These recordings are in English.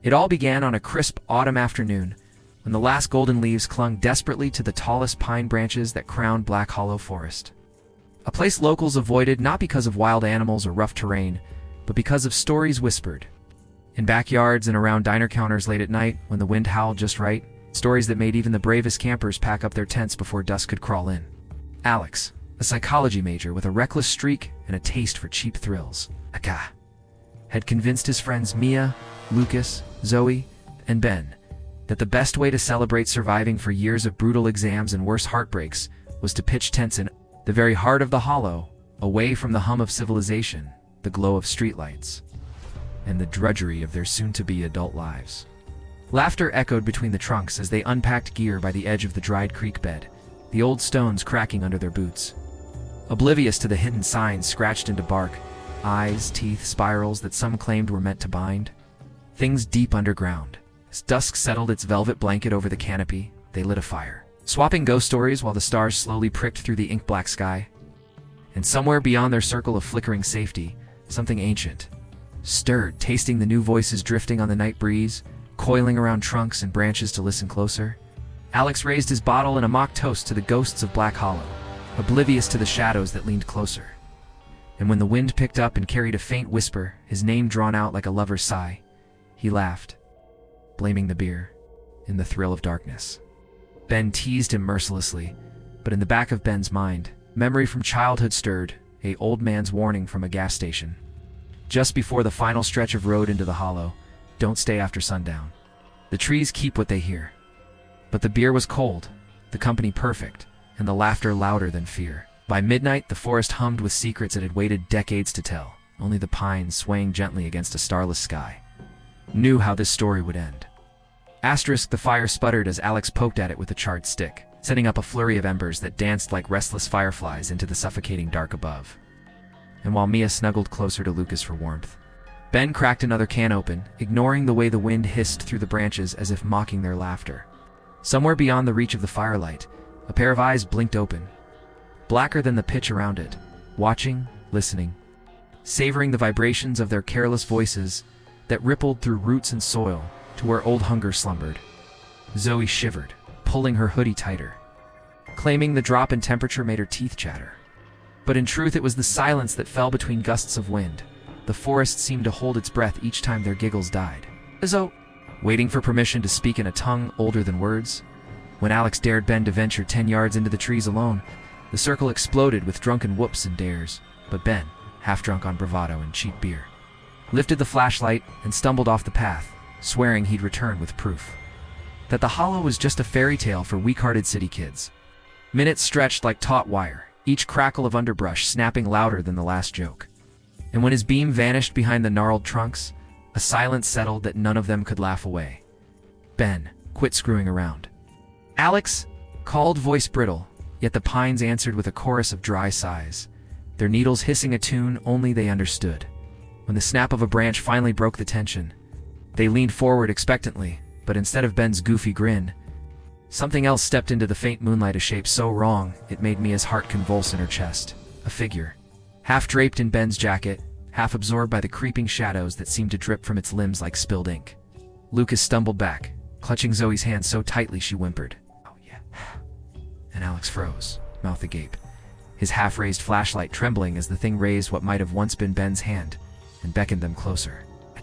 It all began on a crisp autumn afternoon, when the last golden leaves clung desperately to the tallest pine branches that crowned Black Hollow Forest. A place locals avoided not because of wild animals or rough terrain, but because of stories whispered. In backyards and around diner counters late at night, when the wind howled just right, stories that made even the bravest campers pack up their tents before dusk could crawl in. Alex, a psychology major with a reckless streak and a taste for cheap thrills, had convinced his friends Mia, Lucas, Zoe, and Ben that the best way to celebrate surviving for years of brutal exams and worse heartbreaks was to pitch tents in the very heart of the hollow, away from the hum of civilization, the glow of streetlights, and the drudgery of their soon-to-be adult lives. Laughter echoed between the trunks as they unpacked gear by the edge of the dried creek bed, the old stones cracking under their boots. Oblivious to the hidden signs scratched into bark, eyes, teeth, spirals that some claimed were meant to bind. Things deep underground. As dusk settled its velvet blanket over the canopy, they lit a fire, swapping ghost stories while the stars slowly pricked through the ink-black sky. And somewhere beyond their circle of flickering safety, something ancient stirred, tasting the new voices drifting on the night breeze, coiling around trunks and branches to listen closer. Alex raised his bottle in a mock toast to the ghosts of Black Hollow, oblivious to the shadows that leaned closer. And when the wind picked up and carried a faint whisper, his name drawn out like a lover's sigh, he laughed, blaming the beer in the thrill of darkness. Ben teased him mercilessly, but in the back of Ben's mind, memory from childhood stirred, an old man's warning from a gas station. Just before the final stretch of road into the hollow, don't stay after sundown. The trees keep what they hear. But the beer was cold, the company perfect, and the laughter louder than fear. By midnight, the forest hummed with secrets it had waited decades to tell. Only the pines, swaying gently against a starless sky, knew how this story would end. The fire sputtered as Alex poked at it with a charred stick, setting up a flurry of embers that danced like restless fireflies into the suffocating dark above. And while Mia snuggled closer to Lucas for warmth, Ben cracked another can open, ignoring the way the wind hissed through the branches as if mocking their laughter. Somewhere beyond the reach of the firelight, a pair of eyes blinked open, blacker than the pitch around it, watching, listening, savoring the vibrations of their careless voices that rippled through roots and soil to where old hunger slumbered. Zoe shivered, pulling her hoodie tighter, claiming the drop in temperature made her teeth chatter. But in truth, it was the silence that fell between gusts of wind. The forest seemed to hold its breath each time their giggles died, as though waiting for permission to speak in a tongue older than words. When Alex dared Ben to venture 10 yards into the trees alone, the circle exploded with drunken whoops and dares. But Ben, half drunk on bravado and cheap beer, lifted the flashlight and stumbled off the path, swearing he'd return with proof that the hollow was just a fairy tale for weak-hearted city kids. Minutes stretched like taut wire, each crackle of underbrush snapping louder than the last joke. And when his beam vanished behind the gnarled trunks, a silence settled that none of them could laugh away. Ben, quit screwing around. Alex, called, voice brittle, yet the pines answered with a chorus of dry sighs, their needles hissing a tune only they understood. When the snap of a branch finally broke the tension, they leaned forward expectantly, but instead of Ben's goofy grin, something else stepped into the faint moonlight, a shape so wrong it made Mia's heart convulse in her chest. A figure, half draped in Ben's jacket, half absorbed by the creeping shadows that seemed to drip from its limbs like spilled ink. Lucas stumbled back, clutching Zoe's hand so tightly she whimpered, "Oh yeah." And Alex froze, mouth agape, his half-raised flashlight trembling as the thing raised what might have once been Ben's hand and beckoned them closer. A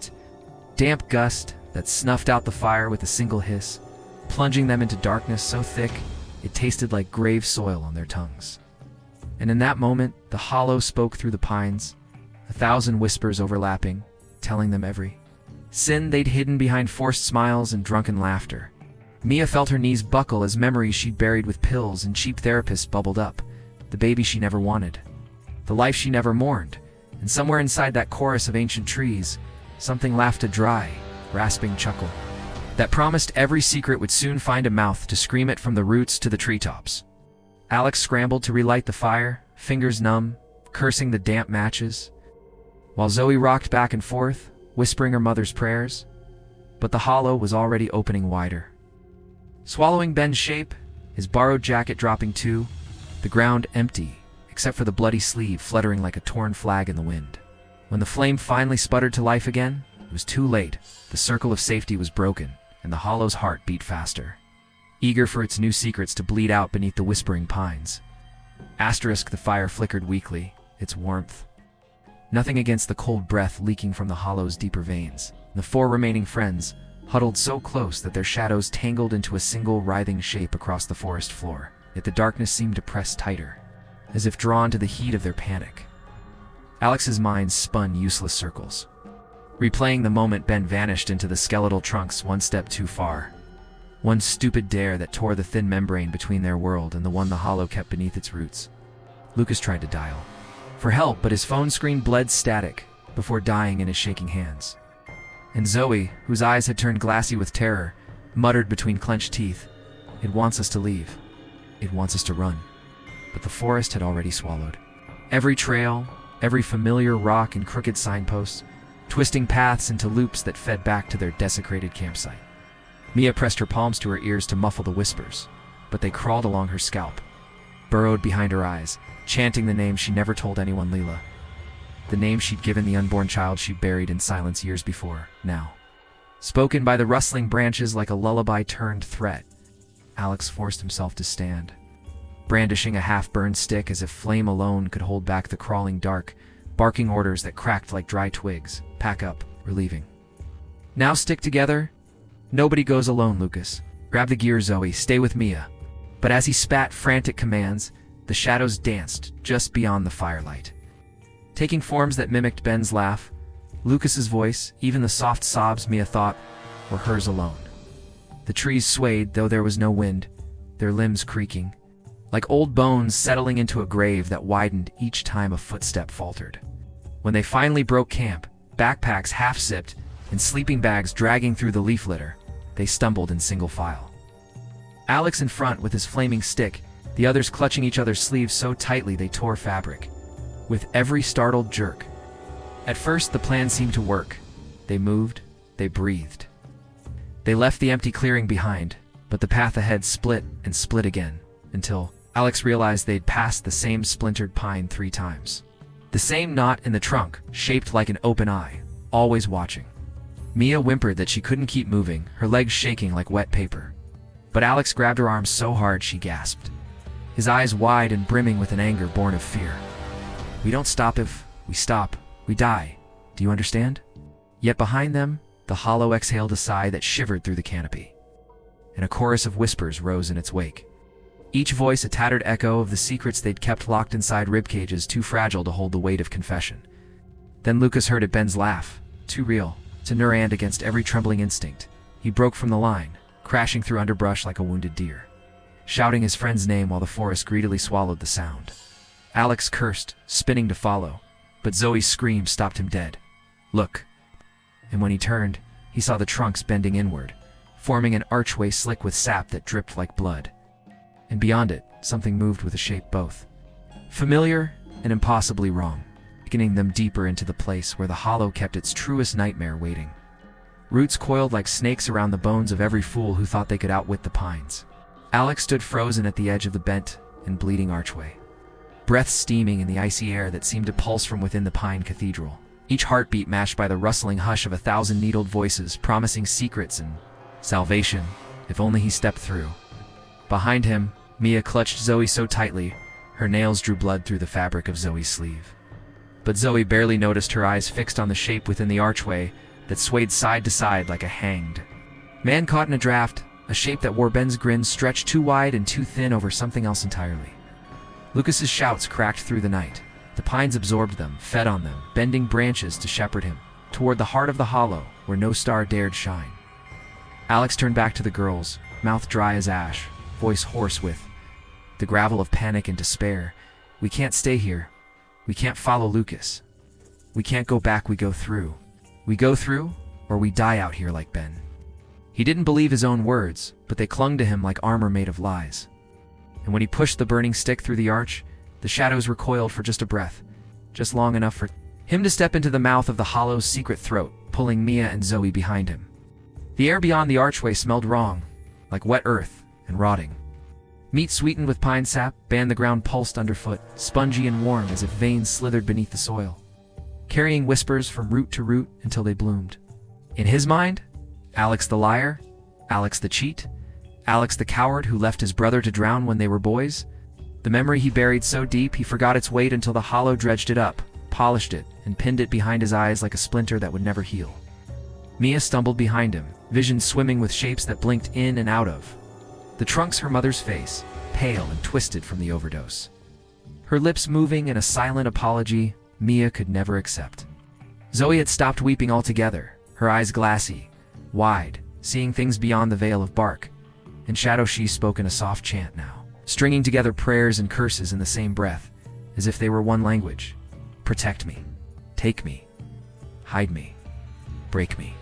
damp gust that snuffed out the fire with a single hiss, plunging them into darkness so thick it tasted like grave soil on their tongues. And in that moment, the hollow spoke through the pines, 1,000 whispers overlapping, telling them every sin they'd hidden behind forced smiles and drunken laughter. Mia felt her knees buckle as memories she'd buried with pills and cheap therapists bubbled up, the baby she never wanted, the life she never mourned, and somewhere inside that chorus of ancient trees, something laughed a dry, rasping chuckle that promised every secret would soon find a mouth to scream it from the roots to the treetops. Alex scrambled to relight the fire, fingers numb, cursing the damp matches, while Zoe rocked back and forth, whispering her mother's prayers. But the hollow was already opening wider, swallowing Ben's shape, his borrowed jacket dropping too, the ground empty, except for the bloody sleeve fluttering like a torn flag in the wind. When the flame finally sputtered to life again, It was too late. The circle of safety was broken, and the hollow's heart beat faster, eager for its new secrets to bleed out beneath the whispering pines. The fire flickered weakly, its warmth nothing against the cold breath leaking from the hollow's deeper veins. The four remaining friends, huddled so close that their shadows tangled into a single writhing shape across the forest floor, yet the darkness seemed to press tighter, as if drawn to the heat of their panic. Alex's mind spun useless circles, replaying the moment Ben vanished into the skeletal trunks one step too far. One stupid dare that tore the thin membrane between their world and the one the hollow kept beneath its roots. Lucas tried to dial for help, but his phone screen bled static before dying in his shaking hands. And Zoe, whose eyes had turned glassy with terror, muttered between clenched teeth, "It wants us to leave. It wants us to run." But the forest had already swallowed every trail, every familiar rock and crooked signposts, twisting paths into loops that fed back to their desecrated campsite. Mia pressed her palms to her ears to muffle the whispers, but they crawled along her scalp, burrowed behind her eyes, chanting the name she never told anyone, Leela. The name she'd given the unborn child she buried in silence years before, now spoken by the rustling branches like a lullaby turned threat. Alex forced himself to stand, brandishing a half-burned stick as if flame alone could hold back the crawling dark, barking orders that cracked like dry twigs. "Pack up, we're leaving. Now stick together. Nobody goes alone, Lucas. Grab the gear, Zoe, stay with Mia." But as he spat frantic commands, the shadows danced just beyond the firelight, taking forms that mimicked Ben's laugh, Lucas's voice, even the soft sobs Mia thought were hers alone. The trees swayed, though there was no wind, their limbs creaking, like old bones settling into a grave that widened each time a footstep faltered. When they finally broke camp, backpacks half-zipped and sleeping bags dragging through the leaf litter, they stumbled in single file. Alex in front with his flaming stick, the others clutching each other's sleeves so tightly they tore fabric, with every startled jerk. At first the plan seemed to work. They moved, they breathed. They left the empty clearing behind, but the path ahead split and split again, until Alex realized they'd passed the same splintered pine 3 times. The same knot in the trunk, shaped like an open eye, always watching. Mia whimpered that she couldn't keep moving, her legs shaking like wet paper. But Alex grabbed her arm so hard she gasped, his eyes wide and brimming with an anger born of fear. "We don't stop. If we stop, we die. Do you understand?" Yet behind them, the hollow exhaled a sigh that shivered through the canopy, and a chorus of whispers rose in its wake, each voice a tattered echo of the secrets they'd kept locked inside ribcages too fragile to hold the weight of confession. Then Lucas heard it, Ben's laugh, too real to nourand against every trembling instinct. He broke from the line, crashing through underbrush like a wounded deer, shouting his friend's name while the forest greedily swallowed the sound. Alex cursed, spinning to follow, but Zoe's scream stopped him dead. "Look." And when he turned, he saw the trunks bending inward, forming an archway slick with sap that dripped like blood. And beyond it, something moved with a shape both familiar and impossibly wrong, beckoning them deeper into the place where the hollow kept its truest nightmare waiting. Roots coiled like snakes around the bones of every fool who thought they could outwit the pines. Alex stood frozen at the edge of the bent and bleeding archway, breath steaming in the icy air that seemed to pulse from within the pine cathedral, each heartbeat matched by the rustling hush of 1,000 needled voices promising secrets and salvation, if only he stepped through. Behind him, Mia clutched Zoe so tightly, her nails drew blood through the fabric of Zoe's sleeve. But Zoe barely noticed, her eyes fixed on the shape within the archway that swayed side to side like a hanged man caught in a draft, a shape that wore Ben's grin stretched too wide and too thin over something else entirely. Lucas's shouts cracked through the night. The pines absorbed them, fed on them, bending branches to shepherd him toward the heart of the hollow, where no star dared shine. Alex turned back to the girls, mouth dry as ash, voice hoarse with the gravel of panic and despair. "We can't stay here. We can't follow Lucas. We can't go back. We go through. We go through, or we die out here like Ben." He didn't believe his own words, but they clung to him like armor made of lies. And when he pushed the burning stick through the arch, the shadows recoiled for just a breath, just long enough for him to step into the mouth of the hollow's secret throat, pulling Mia and Zoe behind him. The air beyond the archway smelled wrong, like wet earth and rotting. Meat sweetened with pine sap, the ground pulsed underfoot, spongy and warm as if veins slithered beneath the soil, carrying whispers from root to root until they bloomed. In his mind, Alex the liar, Alex the cheat, Alex the coward who left his brother to drown when they were boys. The memory he buried so deep he forgot its weight until the hollow dredged it up, polished it, and pinned it behind his eyes like a splinter that would never heal. Mia stumbled behind him, vision swimming with shapes that blinked in and out of. The trunk's her mother's face, pale and twisted from the overdose. Her lips moving in a silent apology Mia could never accept. Zoe had stopped weeping altogether, her eyes glassy, wide, seeing things beyond the veil of bark. In shadow she spoke in a soft chant now, stringing together prayers and curses in the same breath, as if they were one language. Protect me. Take me. Hide me. Break me.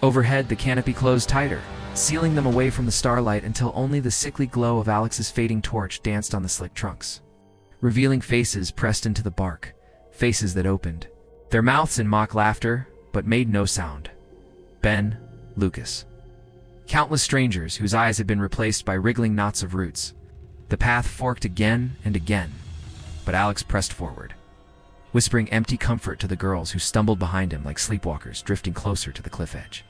Overhead, the canopy closed tighter, sealing them away from the starlight until only the sickly glow of Alex's fading torch danced on the slick trunks. Revealing faces pressed into the bark, faces that opened, their mouths in mock laughter, but made no sound. Ben, Lucas. Countless strangers whose eyes had been replaced by wriggling knots of roots. The path forked again and again, but Alex pressed forward, whispering empty comfort to the girls who stumbled behind him like sleepwalkers drifting closer to the cliff edge.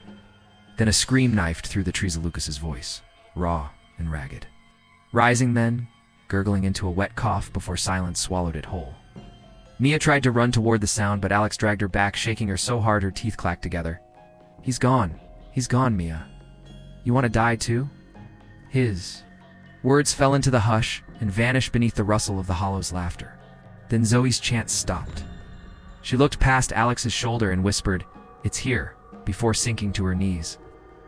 Then a scream knifed through the trees of Lucas's voice, raw and ragged. Rising then, gurgling into a wet cough before silence swallowed it whole. Mia tried to run toward the sound, but Alex dragged her back, shaking her so hard her teeth clacked together. He's gone, Mia. You want to die too? His words fell into the hush and vanished beneath the rustle of the hollow's laughter. Then Zoe's chant stopped. She looked past Alex's shoulder and whispered, "It's here," before sinking to her knees.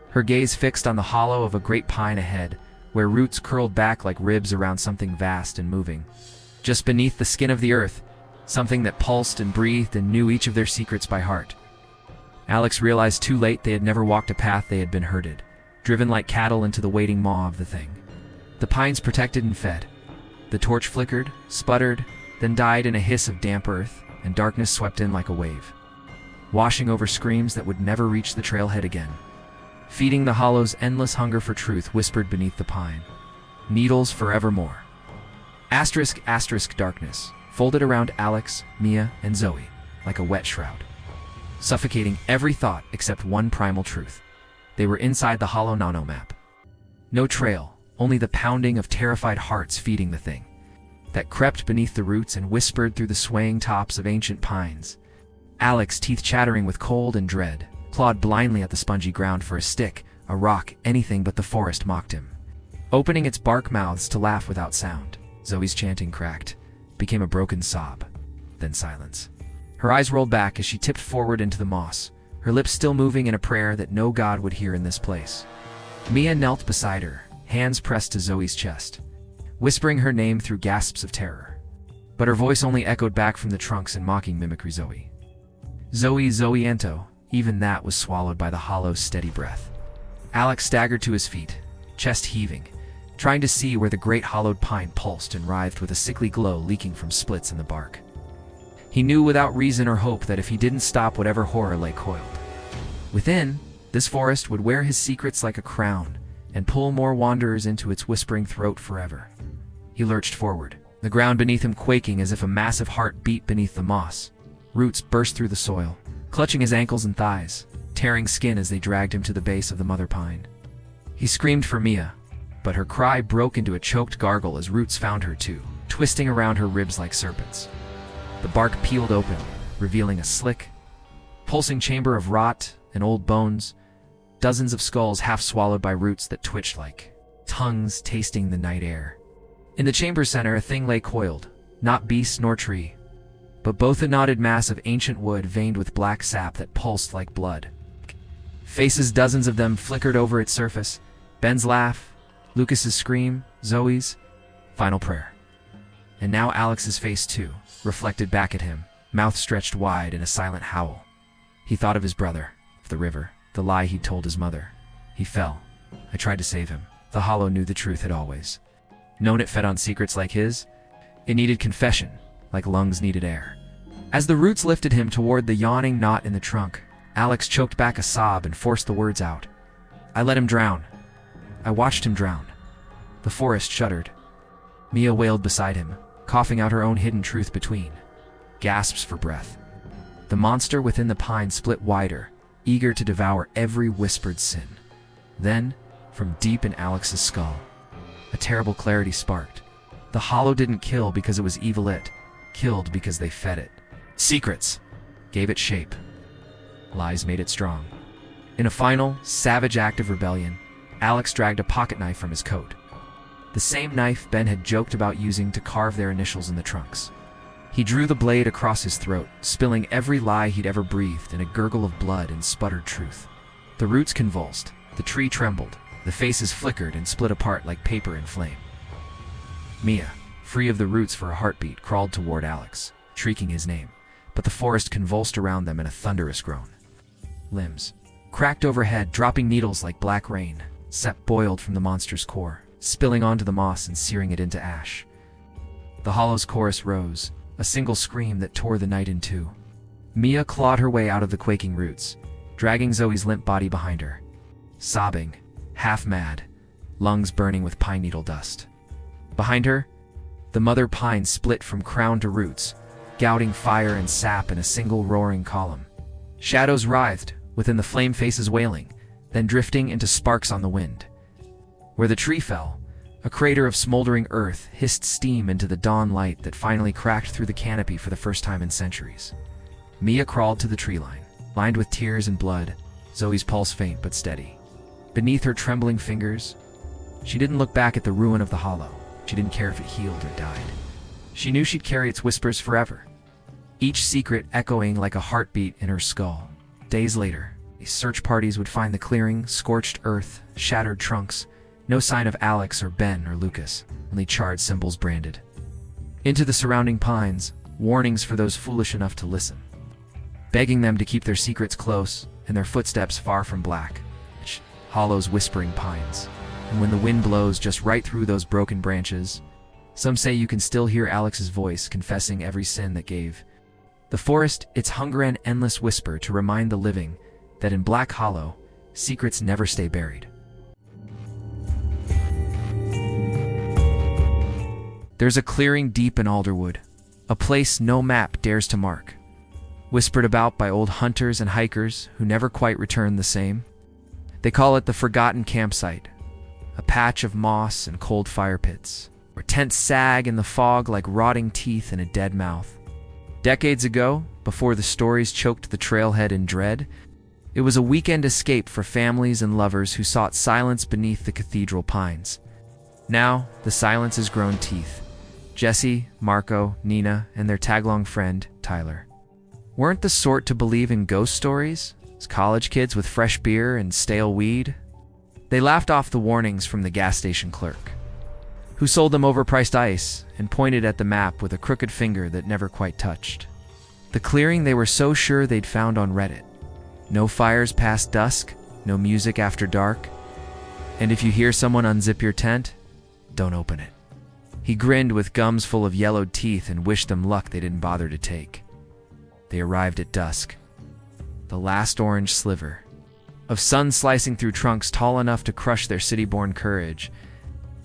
Her gaze fixed on the hollow of a great pine ahead, where roots curled back like ribs around something vast and moving. Just beneath the skin of the earth, something that pulsed and breathed and knew each of their secrets by heart. Alex realized too late they had never walked a path they had been herded, driven like cattle into the waiting maw of the thing. The pines protected and fed. The torch flickered, sputtered, then died in a hiss of damp earth, and darkness swept in like a wave, washing over screams that would never reach the trailhead again. Feeding the hollow's endless hunger for truth whispered beneath the pine. Needles forevermore. Asterisk, asterisk, darkness, folded around Alex, Mia, and Zoe, like a wet shroud, suffocating every thought except one primal truth. They were inside the hollow nanomap. No trail, only the pounding of terrified hearts feeding the thing that crept beneath the roots and whispered through the swaying tops of ancient pines. Alex, teeth chattering with cold and dread, clawed blindly at the spongy ground for a stick, a rock, anything but the forest mocked him, opening its bark mouths to laugh without sound. Zoe's chanting cracked, became a broken sob, then silence. Her eyes rolled back as she tipped forward into the moss, her lips still moving in a prayer that no god would hear in this place. Mia knelt beside her, hands pressed to Zoe's chest, whispering her name through gasps of terror. But her voice only echoed back from the trunks in mocking mimicry. Zoe. Zoe, Zoe-anto. Even that was swallowed by the hollow's steady breath. Alex staggered to his feet, chest heaving, trying to see where the great hollowed pine pulsed and writhed with a sickly glow leaking from splits in the bark. He knew without reason or hope that if he didn't stop whatever horror lay coiled within, this forest would wear his secrets like a crown and pull more wanderers into its whispering throat forever. He lurched forward, the ground beneath him quaking as if a massive heart beat beneath the moss. Roots burst through the soil, clutching his ankles and thighs, tearing skin as they dragged him to the base of the mother pine. He screamed for Mia, but her cry broke into a choked gargle as roots found her too, twisting around her ribs like serpents. The bark peeled open, revealing a slick, pulsing chamber of rot and old bones, dozens of skulls half swallowed by roots that twitched like tongues tasting the night air. In the chamber center, a thing lay coiled, not beast nor tree, but both a knotted mass of ancient wood veined with black sap that pulsed like blood. Faces, dozens of them, flickered over its surface. Ben's laugh, Lucas's scream, Zoe's final prayer. And now Alex's face too, reflected back at him, mouth stretched wide in a silent howl. He thought of his brother, of the river, the lie he'd told his mother. He fell. I tried to save him. The hollow knew the truth had always known it fed on secrets like his. It needed confession, like lungs needed air. As the roots lifted him toward the yawning knot in the trunk, Alex choked back a sob and forced the words out. I let him drown. I watched him drown. The forest shuddered. Mia wailed beside him, coughing out her own hidden truth between gasps for breath. The monster within the pine split wider, eager to devour every whispered sin. Then, from deep in Alex's skull, a terrible clarity sparked. The hollow didn't kill because it was evil, it killed because they fed it. Secrets gave it shape. Lies made it strong. In a final, savage act of rebellion, Alex dragged a pocket knife from his coat. The same knife Ben had joked about using to carve their initials in the trunks. He drew the blade across his throat, spilling every lie he'd ever breathed in a gurgle of blood and sputtered truth. The roots convulsed, the tree trembled, the faces flickered and split apart like paper in flame. Mia, free of the roots for a heartbeat, crawled toward Alex, shrieking his name, but the forest convulsed around them in a thunderous groan. Limbs cracked overhead, dropping needles like black rain. Sap boiled from the monster's core, spilling onto the moss and searing it into ash. The hollow's chorus rose, a single scream that tore the night in two. Mia clawed her way out of the quaking roots, dragging Zoe's limp body behind her, sobbing, half mad, lungs burning with pine needle dust. Behind her, the mother pine split from crown to roots, gouting fire and sap in a single roaring column. Shadows writhed within the flame faces, wailing, then drifting into sparks on the wind. Where the tree fell, a crater of smoldering earth hissed steam into the dawn light that finally cracked through the canopy for the first time in centuries. Mia crawled to the tree line, lined with tears and blood, Zoe's pulse faint but steady. Beneath her trembling fingers, she didn't look back at the ruin of the hollow. She didn't care if it healed or died. She knew she'd carry its whispers forever, each secret echoing like a heartbeat in her skull. Days later, these search parties would find the clearing, scorched earth, shattered trunks, no sign of Alex or Ben or Lucas, only charred symbols branded. Into the surrounding pines, warnings for those foolish enough to listen, begging them to keep their secrets close and their footsteps far from black, hollows whispering pines. And when the wind blows just right through those broken branches, some say you can still hear Alex's voice confessing every sin that gave the forest its hunger and endless whisper to remind the living that in Black Hollow, secrets never stay buried. There's a clearing deep in Alderwood, a place no map dares to mark, whispered about by old hunters and hikers who never quite return the same. They call it the Forgotten Campsite, a patch of moss and cold fire pits, where tents sag in the fog like rotting teeth in a dead mouth. Decades ago, before the stories choked the trailhead in dread, it was a weekend escape for families and lovers who sought silence beneath the cathedral pines. Now, the silence has grown teeth. Jesse, Marco, Nina, and their tag-along friend, Tyler, weren't the sort to believe in ghost stories as college kids with fresh beer and stale weed. They laughed off the warnings from the gas station clerk, who sold them overpriced ice and pointed at the map with a crooked finger that never quite touched the clearing they were so sure they'd found on Reddit. No fires past dusk, no music after dark, and if you hear someone unzip your tent, don't open it. He grinned with gums full of yellowed teeth and wished them luck they didn't bother to take. They arrived at dusk, the last orange sliver of sun slicing through trunks tall enough to crush their city-born courage.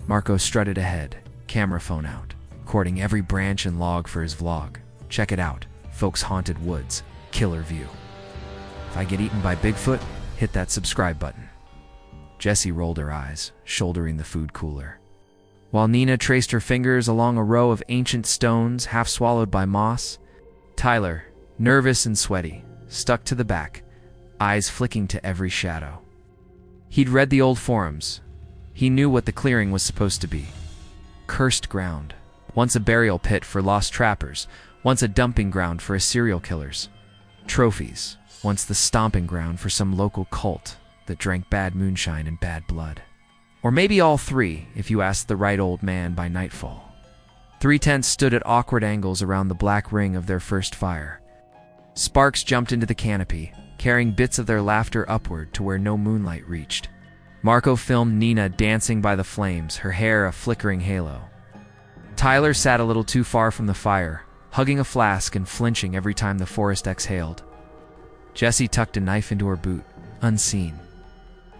Marco strutted ahead, camera phone out, recording every branch and log for his vlog. Check it out, folks. Haunted woods, killer view. If I get eaten by Bigfoot, hit that subscribe button. Jessie rolled her eyes, shouldering the food cooler, while Nina traced her fingers along a row of ancient stones half swallowed by moss. Tyler, nervous and sweaty, stuck to the back, eyes flicking to every shadow. He'd read the old forums. He knew what the clearing was supposed to be. Cursed ground, once a burial pit for lost trappers, once a dumping ground for serial killers. Trophies, once the stomping ground for some local cult that drank bad moonshine and bad blood. Or maybe all three, if you asked the right old man by nightfall. 3 tents stood at awkward angles around the black ring of their first fire. Sparks jumped into the canopy, carrying bits of their laughter upward to where no moonlight reached. Marco filmed Nina dancing by the flames, her hair a flickering halo. Tyler sat a little too far from the fire, hugging a flask and flinching every time the forest exhaled. Jessie tucked a knife into her boot, unseen.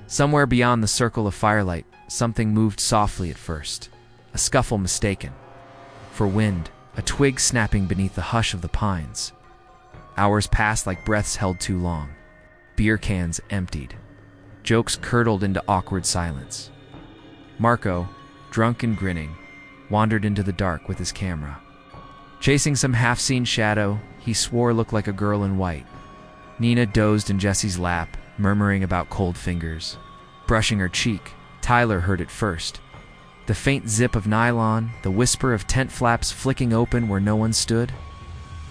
Somewhere beyond the circle of firelight, something moved softly at first, a scuffle mistaken for wind, a twig snapping beneath the hush of the pines. Hours passed like breaths held too long. beer cans emptied. Jokes curdled into awkward silence. Marco, drunk and grinning, wandered into the dark with his camera. Chasing some half-seen shadow he swore looked like a girl in white. Nina dozed in Jesse's lap, murmuring about cold fingers. Brushing her cheek, Tyler heard it first. The faint zip of nylon, the whisper of tent flaps flicking open where no one stood.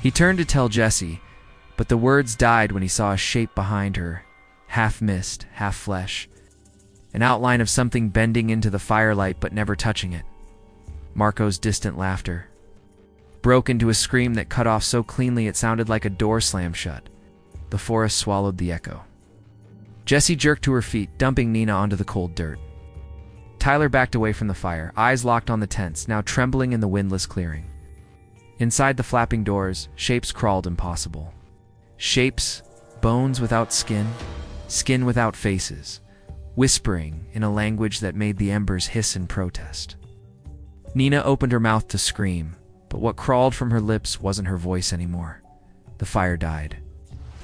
He turned to tell Jesse, but the words died when he saw a shape behind her, half mist, half flesh. An outline of something bending into the firelight but never touching it. Marco's distant laughter broke into a scream that cut off so cleanly it sounded like a door slammed shut. The forest swallowed the echo. Jessie jerked to her feet, dumping Nina onto the cold dirt. Tyler backed away from the fire, eyes locked on the tents, now trembling in the windless clearing. Inside the flapping doors, shapes crawled impossible. Shapes, bones without skin, skin without faces, whispering in a language that made the embers hiss in protest. Nina opened her mouth to scream, but what crawled from her lips wasn't her voice anymore. The fire died.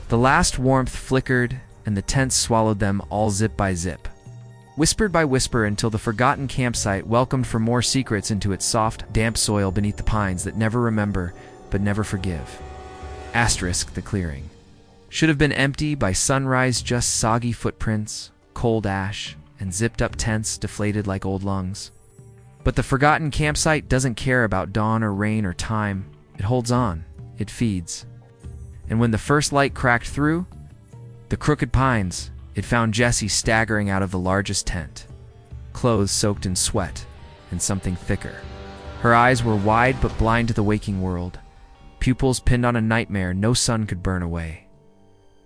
The last warmth flickered, and the tents swallowed them all zip by zip. Whispered by whisper until the forgotten campsite welcomed for more secrets into its soft, damp soil beneath the pines that never remember, but never forgive. Asterisk the clearing. Should have been empty by sunrise, just soggy footprints, cold ash, and zipped-up tents deflated like old lungs. But the forgotten campsite doesn't care about dawn or rain or time. It holds on. It feeds. And when the first light cracked through the crooked pines, it found Jessie staggering out of the largest tent, clothes soaked in sweat and something thicker. Her eyes were wide but blind to the waking world, pupils pinned on a nightmare no sun could burn away.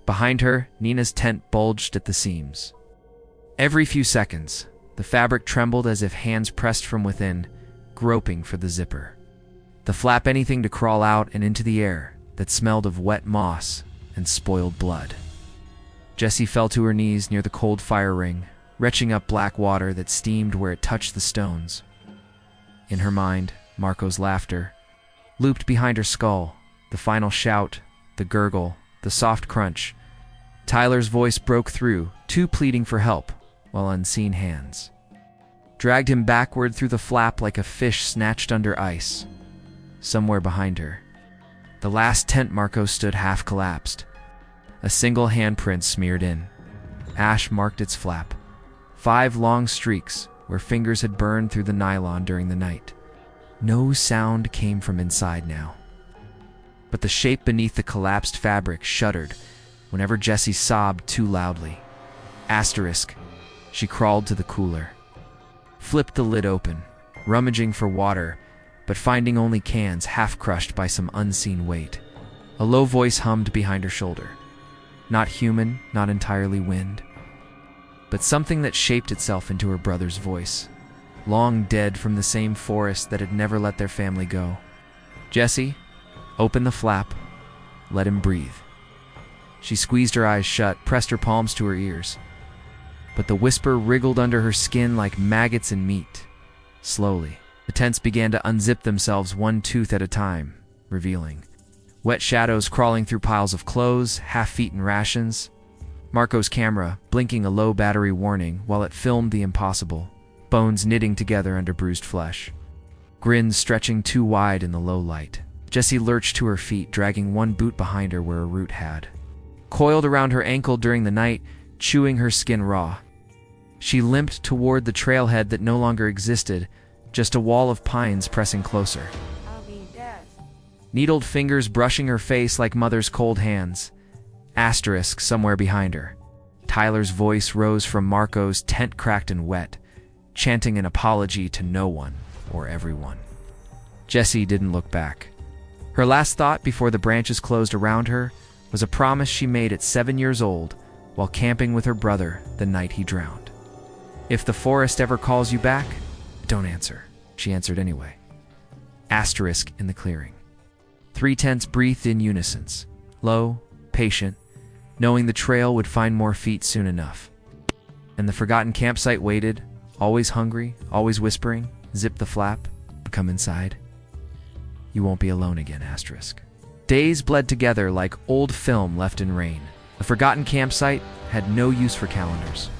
Behind her, Nina's tent bulged at the seams. Every few seconds, the fabric trembled as if hands pressed from within, groping for the zipper. The flap anything to crawl out and into the air that smelled of wet moss and spoiled blood. Jessie fell to her knees near the cold fire ring, retching up black water that steamed where it touched the stones. In her mind, Marco's laughter looped behind her skull, the final shout, the gurgle, the soft crunch. Tyler's voice broke through, too pleading for help, while unseen hands dragged him backward through the flap like a fish snatched under ice. Somewhere behind her, the last tent Marco stood half collapsed. A single handprint smeared in. Ash marked its flap. 5 long streaks where fingers had burned through the nylon during the night. No sound came from inside now. But the shape beneath the collapsed fabric shuddered whenever Jessie sobbed too loudly. Asterisk. She crawled to the cooler, flipped the lid open, rummaging for water, but finding only cans half crushed by some unseen weight. A low voice hummed behind her shoulder. Not human, not entirely wind, but something that shaped itself into her brother's voice, long dead from the same forest that had never let their family go. Jessie, open the flap, let him breathe. She squeezed her eyes shut, pressed her palms to her ears. But the whisper wriggled under her skin like maggots in meat. Slowly, the tents began to unzip themselves one tooth at a time, revealing wet shadows crawling through piles of clothes, half-eaten rations. Marco's camera, blinking a low battery warning while it filmed the impossible, bones knitting together under bruised flesh. Grins stretching too wide in the low light. Jessie lurched to her feet, dragging one boot behind her where a root had coiled around her ankle during the night, chewing her skin raw. She limped toward the trailhead that no longer existed, just a wall of pines pressing closer. I'll be dead. Needled fingers brushing her face like mother's cold hands. Asterisk somewhere behind her. Tyler's voice rose from Marco's tent cracked and wet, chanting an apology to no one or everyone. Jessie didn't look back. Her last thought before the branches closed around her was a promise she made at 7 years old while camping with her brother the night he drowned. If the forest ever calls you back, don't answer. She answered anyway. Asterisk in the clearing. 3 tents breathed in unison, low, patient, knowing the trail would find more feet soon enough. And the forgotten campsite waited, always hungry, always whispering, zip the flap, come inside. You won't be alone again, asterisk. Days bled together like old film left in rain. The forgotten campsite had no use for calendars.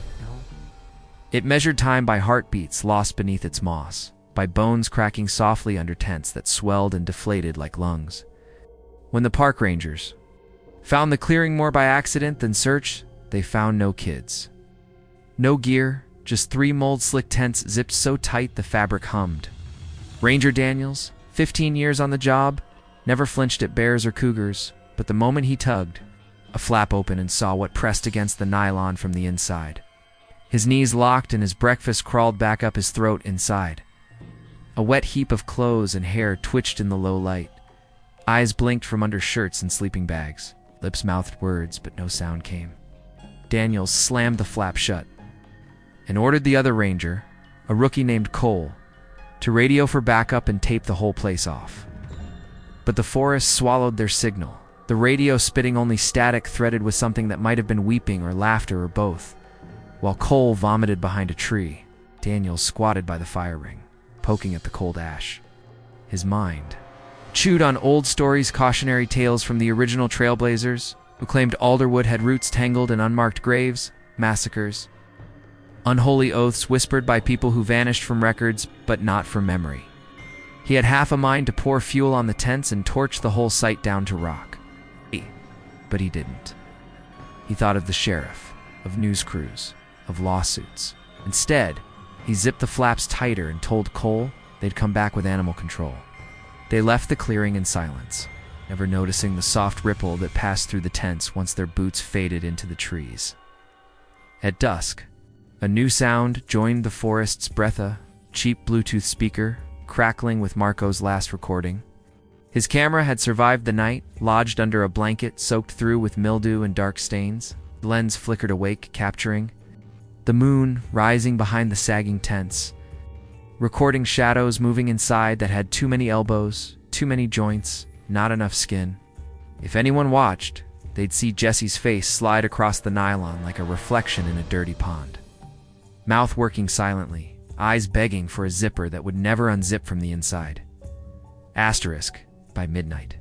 It measured time by heartbeats lost beneath its moss, by bones cracking softly under tents that swelled and deflated like lungs. When the park rangers found the clearing more by accident than search, they found no kids. No gear, just 3 mold-slick tents zipped so tight the fabric hummed. Ranger Daniels, 15 years on the job, never flinched at bears or cougars, but the moment he tugged, a flap opened and saw what pressed against the nylon from the inside. His knees locked and his breakfast crawled back up his throat inside. A wet heap of clothes and hair twitched in the low light. Eyes blinked from under shirts and sleeping bags. Lips mouthed words, but no sound came. Daniels slammed the flap shut and ordered the other ranger, a rookie named Cole, to radio for backup and tape the whole place off. But the forest swallowed their signal, the radio spitting only static threaded with something that might have been weeping or laughter or both. While Cole vomited behind a tree, Daniels squatted by the fire ring, poking at the cold ash. His mind chewed on old stories, cautionary tales from the original trailblazers, who claimed Alderwood had roots tangled in unmarked graves, massacres, unholy oaths whispered by people who vanished from records, but not from memory. He had half a mind to pour fuel on the tents and torch the whole site down to rock. But he didn't. He thought of the sheriff, of news crews, of lawsuits. Instead, he zipped the flaps tighter and told Cole they'd come back with animal control. They left the clearing in silence, never noticing the soft ripple that passed through the tents once their boots faded into the trees. At dusk, a new sound joined the forest's breath, a cheap Bluetooth speaker, crackling with Marco's last recording. His camera had survived the night, lodged under a blanket soaked through with mildew and dark stains. The lens flickered awake, capturing the moon rising behind the sagging tents, recording shadows moving inside that had too many elbows, too many joints, not enough skin. If anyone watched, they'd see Jesse's face slide across the nylon like a reflection in a dirty pond. Mouth working silently, eyes begging for a zipper that would never unzip from the inside. Asterisk, by midnight.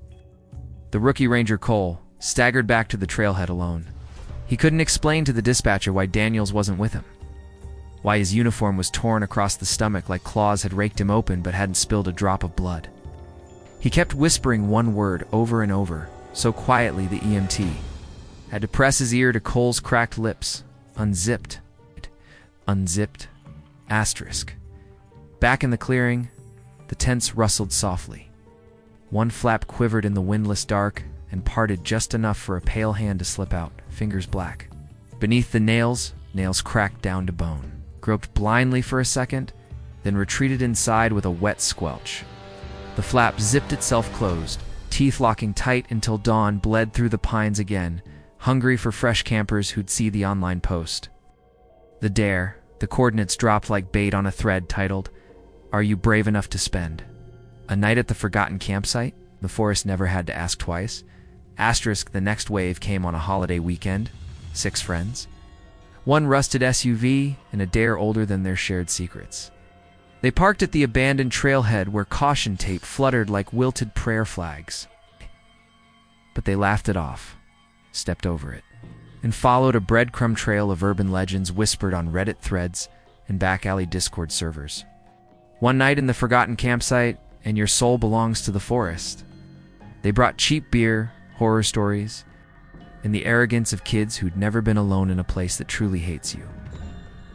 The rookie ranger Cole staggered back to the trailhead alone. He couldn't explain to the dispatcher why Daniels wasn't with him, why his uniform was torn across the stomach like claws had raked him open but hadn't spilled a drop of blood. He kept whispering one word over and over, so quietly the EMT had to press his ear to Cole's cracked lips. Unzipped. Unzipped. Asterisk. Back in the clearing, the tents rustled softly. One flap quivered in the windless dark and parted just enough for a pale hand to slip out, fingers black. Beneath the nails cracked down to bone, groped blindly for a second, then retreated inside with a wet squelch. The flap zipped itself closed, teeth locking tight until dawn bled through the pines again, hungry for fresh campers who'd see the online post. The coordinates dropped like bait on a thread titled, "Are you brave enough to spend a night at the forgotten campsite?" The forest never had to ask twice. Asterisk, the next wave came on a holiday weekend. 6 friends. 1 rusted SUV and a dare older than their shared secrets. They parked at the abandoned trailhead where caution tape fluttered like wilted prayer flags. But they laughed it off, stepped over it, and followed a breadcrumb trail of urban legends whispered on Reddit threads and back alley Discord servers. One night in the forgotten campsite, and your soul belongs to the forest. They brought cheap beer, horror stories, and the arrogance of kids who'd never been alone in a place that truly hates you.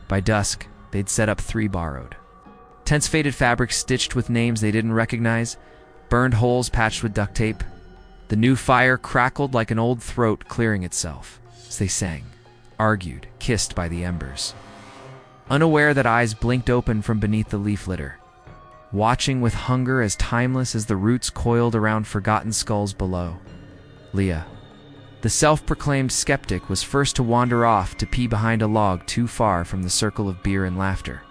By dusk, they'd set up 3 borrowed tents, faded fabrics stitched with names they didn't recognize, burned holes patched with duct tape. The new fire crackled like an old throat clearing itself as they sang, argued, kissed by the embers. Unaware that eyes blinked open from beneath the leaf litter, watching with hunger as timeless as the roots coiled around forgotten skulls below. Leah, the self-proclaimed skeptic, was first to wander off to pee behind a log too far from the circle of beer and laughter.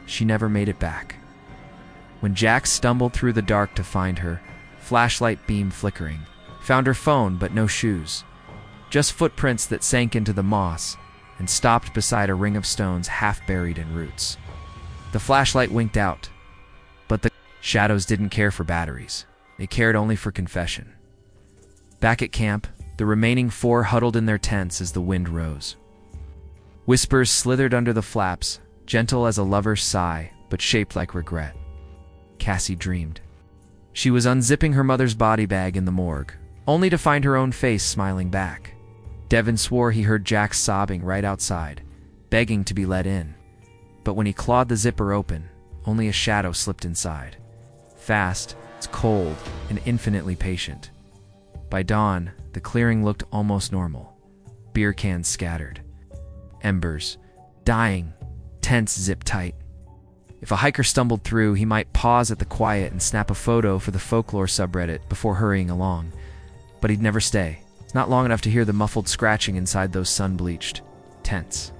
She never made it back. When Jack stumbled through the dark to find her, flashlight beam flickering, found her phone but no shoes, just footprints that sank into the moss and stopped beside a ring of stones half buried in roots. The flashlight winked out, but the shadows didn't care for batteries. They cared only for confession. Back at camp, the remaining 4 huddled in their tents as the wind rose. Whispers slithered under the flaps, gentle as a lover's sigh, but shaped like regret. Cassie dreamed. She was unzipping her mother's body bag in the morgue, only to find her own face smiling back. Devin swore he heard Jack sobbing right outside, begging to be let in. But when he clawed the zipper open, only a shadow slipped inside. Fast, it's cold, and infinitely patient. By dawn, the clearing looked almost normal. Beer cans scattered. Embers. Dying. Tents zipped tight. If a hiker stumbled through, he might pause at the quiet and snap a photo for the folklore subreddit before hurrying along. But he'd never stay. It's not long enough to hear the muffled scratching inside those sun-bleached tents.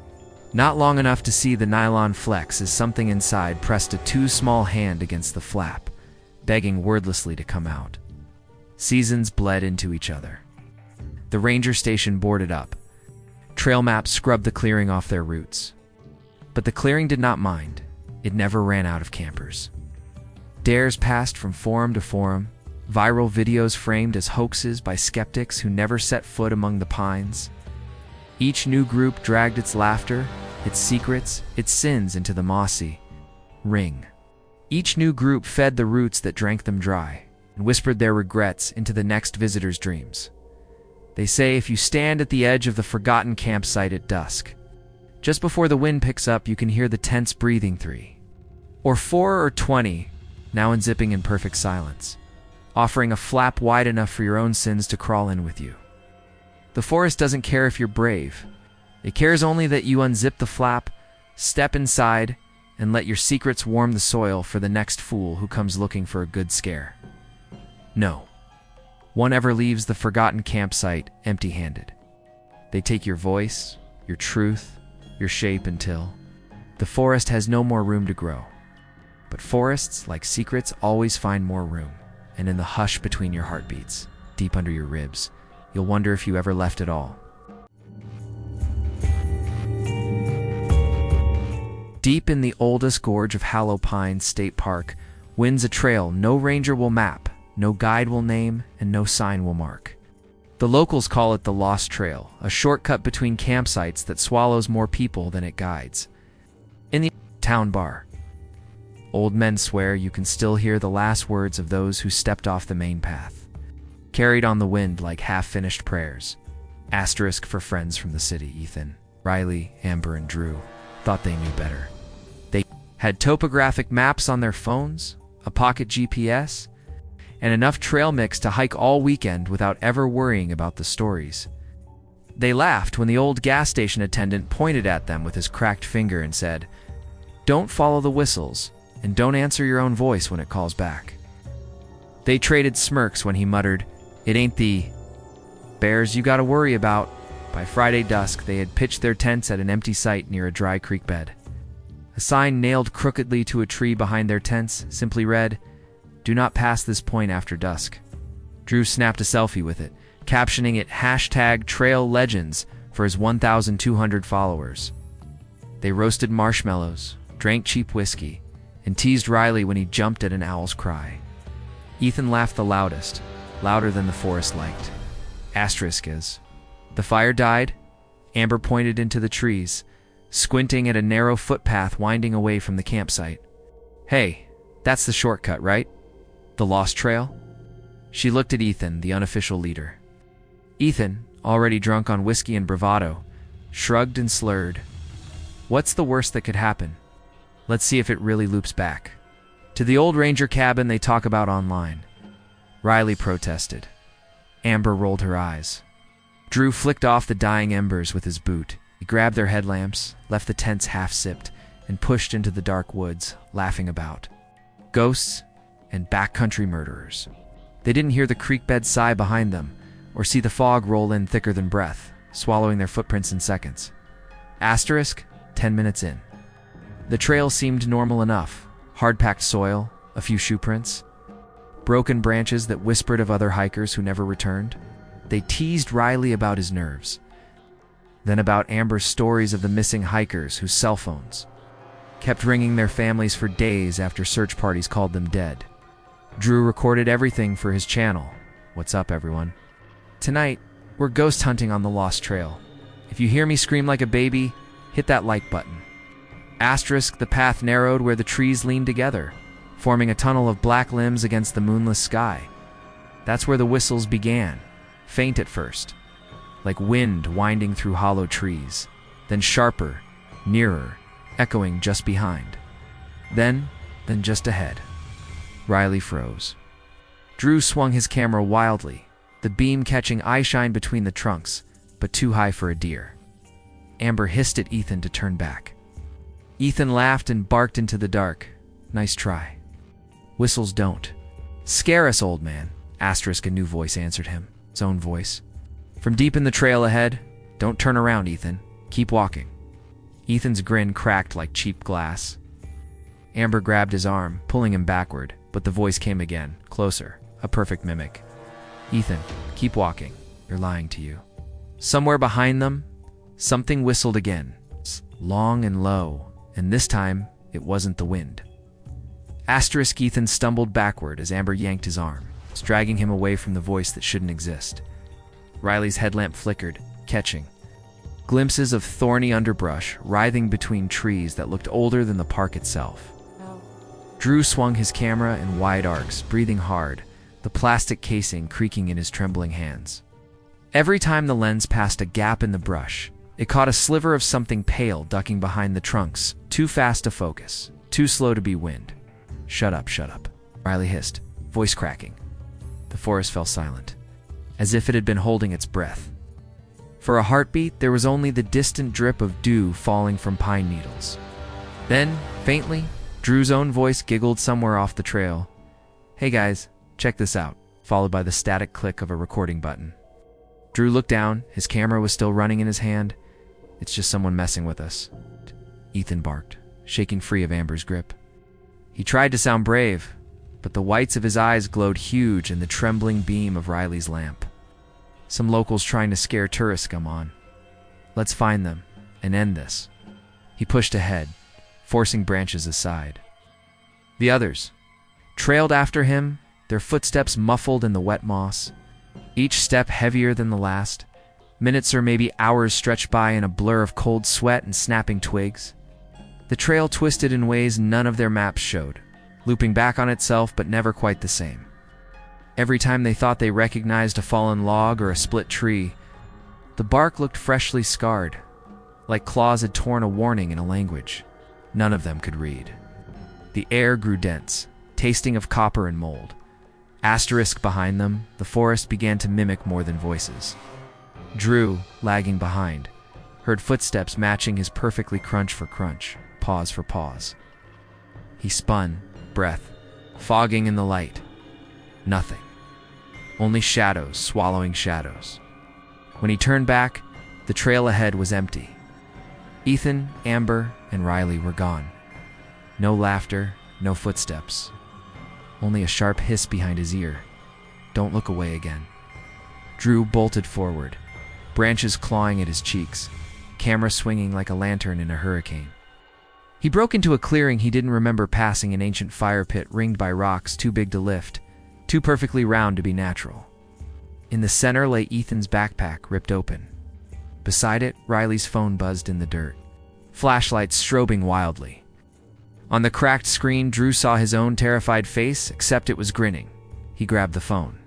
Not long enough to see the nylon flex as something inside pressed a too small hand against the flap, begging wordlessly to come out. Seasons bled into each other. The ranger station boarded up. Trail maps scrubbed the clearing off their routes. But the clearing did not mind. It never ran out of campers. Dares passed from forum to forum, viral videos framed as hoaxes by skeptics who never set foot among the pines. Each new group dragged its laughter, its secrets, its sins into the mossy ring. Each new group fed the roots that drank them dry and whispered their regrets into the next visitor's dreams. They say if you stand at the edge of the forgotten campsite at dusk, just before the wind picks up, you can hear the tents breathing 3 or 4 or 20, now unzipping in perfect silence, offering a flap wide enough for your own sins to crawl in with you. The forest doesn't care if you're brave. It cares only that you unzip the flap, step inside, and let your secrets warm the soil for the next fool who comes looking for a good scare. No one ever leaves the forgotten campsite empty-handed. They take your voice, your truth, your shape until the forest has no more room to grow. But forests, like secrets, always find more room, and in the hush between your heartbeats, deep under your ribs, you'll wonder if you ever left at all. Deep in the oldest gorge of Hollow Pines State Park winds a trail no ranger will map, no guide will name, and no sign will mark. The locals call it the Lost Trail, a shortcut between campsites that swallows more people than it guides. In the town bar, old men swear you can still hear the last words of those who stepped off the main path, carried on the wind like half-finished prayers. Asterisk for friends from the city. Ethan, Riley, Amber, and Drew thought they knew better. They had topographic maps on their phones, a pocket GPS, and enough trail mix to hike all weekend without ever worrying about the stories. They laughed when the old gas station attendant pointed at them with his cracked finger and said, "Don't follow the whistles, and don't answer your own voice when it calls back." They traded smirks when he muttered, "It ain't the bears you gotta worry about." By Friday dusk, they had pitched their tents at an empty site near a dry creek bed. A sign nailed crookedly to a tree behind their tents simply read, "Do not pass this point after dusk." Drew snapped a selfie with it, captioning it #TrailLegends for his 1,200 followers. They roasted marshmallows, drank cheap whiskey, and teased Riley when he jumped at an owl's cry. Ethan laughed the loudest, louder than the forest liked. Asterisk as the fire died, Amber pointed into the trees, squinting at a narrow footpath winding away from the campsite. "Hey, that's the shortcut, right? The Lost Trail?" She looked at Ethan, the unofficial leader. Ethan, already drunk on whiskey and bravado, shrugged and slurred. "What's the worst that could happen? Let's see if it really loops back to the old ranger cabin they talk about online." Riley protested. Amber rolled her eyes. Drew flicked off the dying embers with his boot. He grabbed their headlamps, left the tents half-sipped, and pushed into the dark woods, laughing about ghosts and backcountry murderers. They didn't hear the creek bed sigh behind them, or see the fog roll in thicker than breath, swallowing their footprints in seconds. Asterisk, 10 minutes in. The trail seemed normal enough. Hard-packed soil, a few shoe prints, broken branches that whispered of other hikers who never returned. They teased Riley about his nerves, then about Amber's stories of the missing hikers whose cell phones kept ringing their families for days after search parties called them dead. Drew recorded everything for his channel. What's up, everyone? Tonight, We're ghost hunting on the lost trail. If you hear me scream like a baby, hit that like button. Asterisk, the path narrowed where the trees leaned together, forming a tunnel of black limbs against the moonless sky. That's where the whistles began, faint at first, like wind winding through hollow trees, then sharper, nearer, echoing just behind. Then just ahead. Riley froze. Drew swung his camera wildly, the beam catching eyeshine between the trunks, but too high for a deer. Amber hissed at Ethan to turn back. Ethan laughed and barked into the dark. Nice try. Whistles don't scare us, old man. Asterisk, a new voice answered him, its own voice. From deep in the trail ahead, don't turn around, Ethan. Keep walking. Ethan's grin cracked like cheap glass. Amber grabbed his arm, pulling him backward, but the voice came again, closer, a perfect mimic. Ethan, keep walking. They're lying to you. Somewhere behind them, something whistled again, long and low, and this time it wasn't the wind. Asterisk, Ethan stumbled backward as Amber yanked his arm, dragging him away from the voice that shouldn't exist. Riley's headlamp flickered, catching glimpses of thorny underbrush writhing between trees that looked older than the park itself. Drew swung his camera in wide arcs, breathing hard, the plastic casing creaking in his trembling hands. Every time the lens passed a gap in the brush, it caught a sliver of something pale ducking behind the trunks, too fast to focus, too slow to be wind. Shut up, Riley hissed, voice cracking. The forest fell silent, as if it had been holding its breath. For a heartbeat, there was only the distant drip of dew falling from pine needles. Then, faintly, Drew's own voice giggled somewhere off the trail. Hey guys, check this out, followed by the static click of a recording button. Drew looked down, his camera was still running in his hand. It's just someone messing with us. Ethan barked, shaking free of Amber's grip. He tried to sound brave, but the whites of his eyes glowed huge in the trembling beam of Riley's lamp. Some locals trying to scare tourists come on. Let's find them and end this. He pushed ahead, forcing branches aside. The others trailed after him, their footsteps muffled in the wet moss, each step heavier than the last. Minutes or maybe hours stretched by in a blur of cold sweat and snapping twigs. The trail twisted in ways none of their maps showed, looping back on itself but never quite the same. Every time they thought they recognized a fallen log or a split tree, the bark looked freshly scarred, like claws had torn a warning in a language none of them could read. The air grew dense, tasting of copper and mold. Asterisk behind them, the forest began to mimic more than voices. Drew, lagging behind, heard footsteps matching his perfectly crunch for crunch, pause for pause. He spun, breath fogging in the light. Nothing. Only shadows swallowing shadows. When he turned back, the trail ahead was empty. Ethan, Amber, and Riley were gone. No laughter, no footsteps. Only a sharp hiss behind his ear. Don't look away again. Drew bolted forward, branches clawing at his cheeks, camera swinging like a lantern in a hurricane. He broke into a clearing he didn't remember passing, an ancient fire pit ringed by rocks too big to lift, too perfectly round to be natural. In the center lay Ethan's backpack, ripped open. Beside it, Riley's phone buzzed in the dirt, flashlights strobing wildly. On the cracked screen, Drew saw his own terrified face, except it was grinning. He grabbed the phone.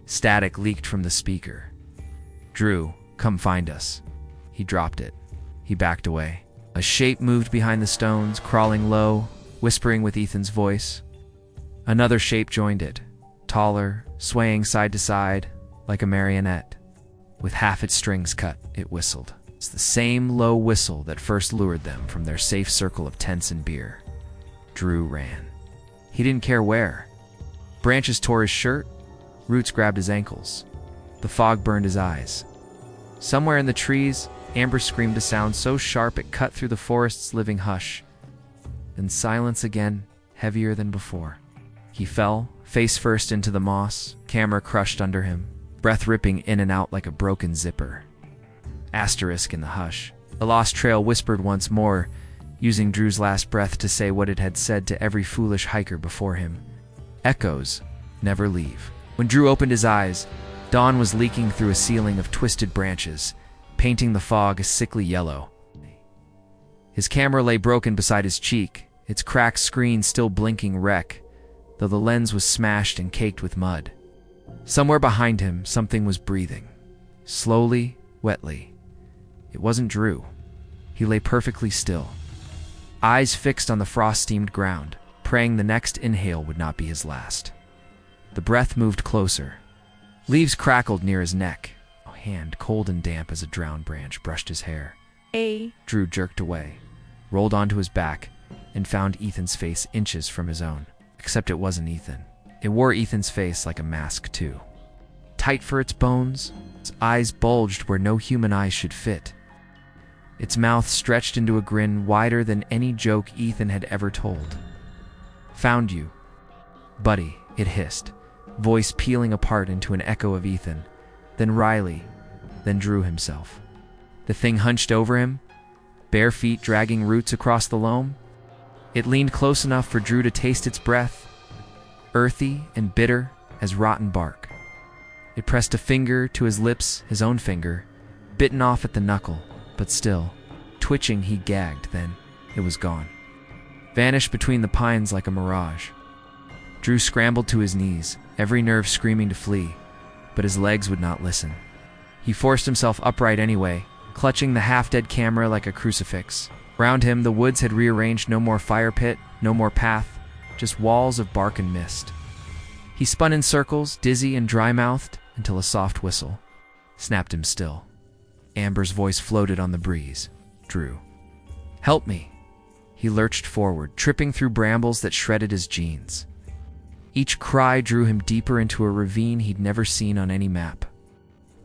Static leaked from the speaker. Drew, come find us. He dropped it. He backed away. A shape moved behind the stones, crawling low, whispering with Ethan's voice. Another shape joined it, taller, swaying side to side, like a marionette. With half its strings cut, it whistled. It's the same low whistle that first lured them from their safe circle of tents and beer. Drew ran. He didn't care where. Branches tore his shirt, roots grabbed his ankles. The fog burned his eyes. Somewhere in the trees, Amber screamed a sound so sharp it cut through the forest's living hush. Then silence again, heavier than before. He fell, face first into the moss, camera crushed under him, breath ripping in and out like a broken zipper. Asterisk in the hush. The lost trail whispered once more, using Drew's last breath to say what it had said to every foolish hiker before him. Echoes never leave. When Drew opened his eyes, Dawn was leaking through a ceiling of twisted branches, painting the fog a sickly yellow. His camera lay broken beside his cheek, its cracked screen still blinking wreck, though the lens was smashed and caked with mud. Somewhere behind him, something was breathing. Slowly, wetly. It wasn't Drew. He lay perfectly still, eyes fixed on the frost-steamed ground, praying the next inhale would not be his last. The breath moved closer. Leaves crackled near his neck. A hand, cold and damp as a drowned branch, brushed his hair. Drew jerked away, rolled onto his back, and found Ethan's face inches from his own. Except it wasn't Ethan. It wore Ethan's face like a mask, too. Tight for its bones, its eyes bulged where no human eyes should fit. Its mouth stretched into a grin wider than any joke Ethan had ever told. "Found you, buddy," it hissed, voice peeling apart into an echo of Ethan, then Riley, then Drew himself. The thing hunched over him, bare feet dragging roots across the loam. It leaned close enough for Drew to taste its breath, earthy and bitter as rotten bark. It pressed a finger to his lips, his own finger, bitten off at the knuckle, but still, twitching, he gagged, then it was gone. Vanished between the pines like a mirage. Drew scrambled to his knees, every nerve screaming to flee, but his legs would not listen. He forced himself upright anyway, clutching the half-dead camera like a crucifix. Round him, the woods had rearranged no more fire pit, no more path, just walls of bark and mist. He spun in circles, dizzy and dry-mouthed, until a soft whistle snapped him still. Amber's voice floated on the breeze. "Drew, help me." He lurched forward, tripping through brambles that shredded his jeans. Each cry drew him deeper into a ravine he'd never seen on any map.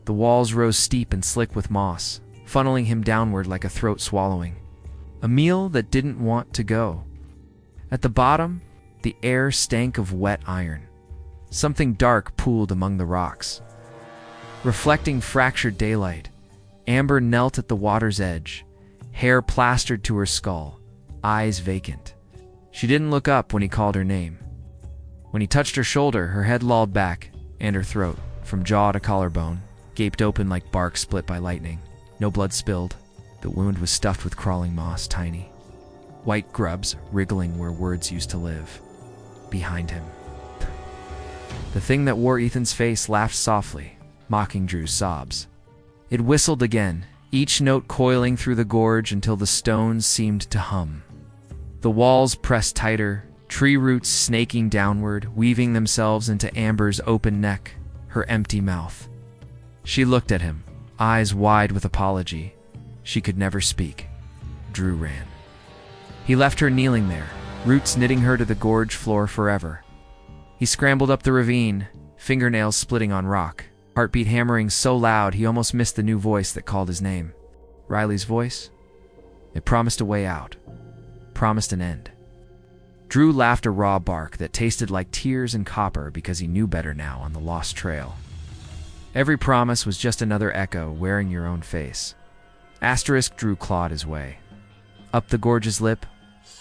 The walls rose steep and slick with moss, funneling him downward like a throat swallowing. A meal that didn't want to go. At the bottom, the air stank of wet iron. Something dark pooled among the rocks. Reflecting fractured daylight, Amber knelt at the water's edge, hair plastered to her skull, eyes vacant. She didn't look up when he called her name. When he touched her shoulder, her head lolled back, and her throat, from jaw to collarbone, gaped open like bark split by lightning. No blood spilled. The wound was stuffed with crawling moss, tiny white grubs wriggling where words used to live. Behind him, the thing that wore Ethan's face laughed softly, mocking Drew's sobs. It whistled again, each note coiling through the gorge until the stones seemed to hum. The walls pressed tighter, tree roots snaking downward, weaving themselves into Amber's open neck, her empty mouth. She looked at him, eyes wide with apology. She could never speak. Drew ran. He left her kneeling there, roots knitting her to the gorge floor forever. He scrambled up the ravine, fingernails splitting on rock, heartbeat hammering so loud he almost missed the new voice that called his name. Riley's voice? It promised a way out, promised an end. Drew laughed a raw bark that tasted like tears and copper because he knew better now on the lost trail. Every promise was just another echo wearing your own face. Asterisk. Drew clawed his way up the gorge's lip,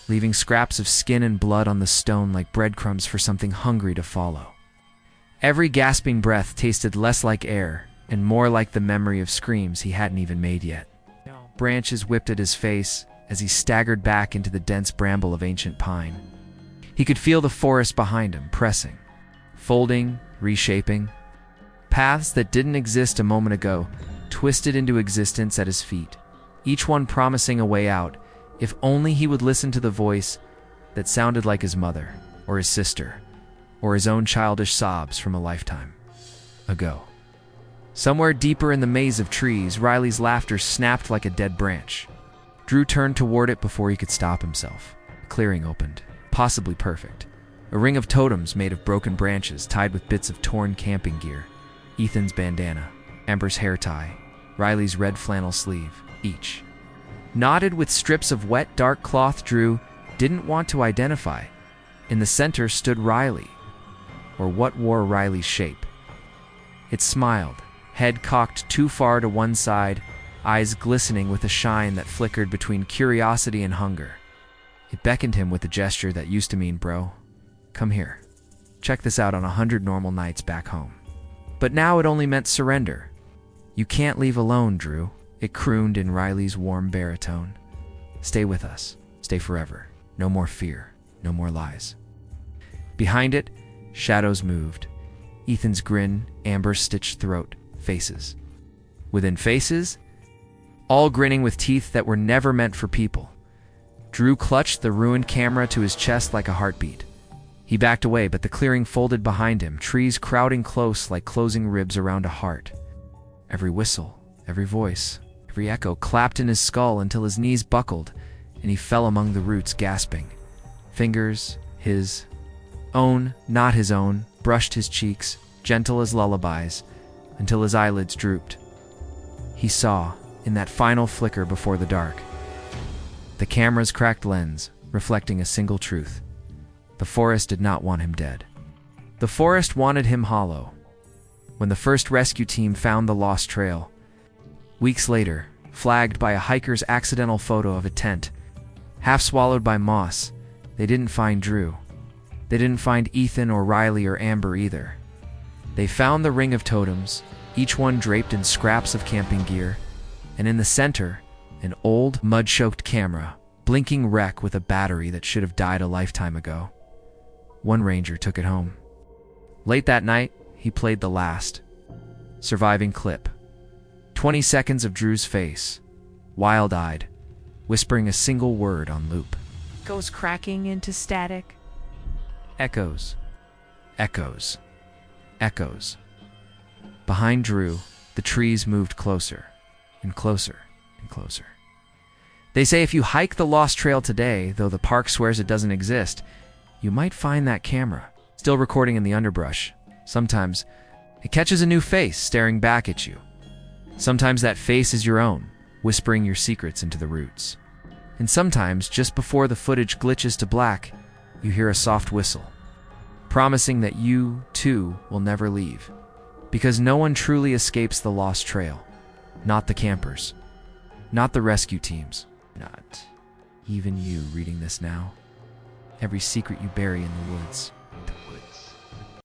leaving scraps of skin and blood on the stone like breadcrumbs for something hungry to follow. Every gasping breath tasted less like air and more like the memory of screams he hadn't even made yet. Branches whipped at his face as he staggered back into the dense bramble of ancient pine. He could feel the forest behind him, pressing, folding, reshaping. Paths that didn't exist a moment ago twisted into existence at his feet, each one promising a way out, if only he would listen to the voice that sounded like his mother, or his sister, or his own childish sobs from a lifetime ago. Somewhere deeper in the maze of trees, Riley's laughter snapped like a dead branch. Drew turned toward it before he could stop himself. A clearing opened, possibly perfect. A ring of totems made of broken branches tied with bits of torn camping gear. Ethan's bandana, Amber's hair tie, Riley's red flannel sleeve, each knotted with strips of wet, dark cloth Drew didn't want to identify. In the center stood Riley, or what wore Riley's shape. It smiled, head cocked too far to one side, eyes glistening with a shine that flickered between curiosity and hunger. It beckoned him with a gesture that used to mean, "Bro, come here. Check this out on 100 normal nights back home." But now it only meant surrender. "You can't leave alone, Drew," it crooned in Riley's warm baritone. "Stay with us. Stay forever. No more fear. No more lies." Behind it, shadows moved. Ethan's grin, amber-stitched throat, faces. Within faces, all grinning with teeth that were never meant for people. Drew clutched the ruined camera to his chest like a heartbeat. He backed away, but the clearing folded behind him, trees crowding close like closing ribs around a heart. Every whistle, every voice, every echo clapped in his skull until his knees buckled and he fell among the roots, gasping. Fingers, his own, not his own, brushed his cheeks, gentle as lullabies, until his eyelids drooped. He saw, in that final flicker before the dark, the camera's cracked lens, reflecting a single truth. The forest did not want him dead. The forest wanted him hollow. When the first rescue team found the lost trail, weeks later, flagged by a hiker's accidental photo of a tent, half swallowed by moss, they didn't find Drew. They didn't find Ethan or Riley or Amber either. They found the ring of totems, each one draped in scraps of camping gear, and in the center, an old, mud-choked camera, blinking wreck with a battery that should have died a lifetime ago. One ranger took it home. Late that night, he played the last surviving clip. 20 seconds of Drew's face, wild-eyed, whispering a single word on loop. Goes cracking into static. Echoes. Echoes. Echoes. Behind Drew, the trees moved closer, and closer, and closer. They say if you hike the Lost Trail today, though the park swears it doesn't exist, you might find that camera, still recording in the underbrush. Sometimes, it catches a new face staring back at you. Sometimes that face is your own, whispering your secrets into the roots. And sometimes, just before the footage glitches to black, you hear a soft whistle, promising that you, too, will never leave. Because no one truly escapes the Lost Trail. Not the campers. Not the rescue teams. Not even you reading this now. Every secret you bury in the woods.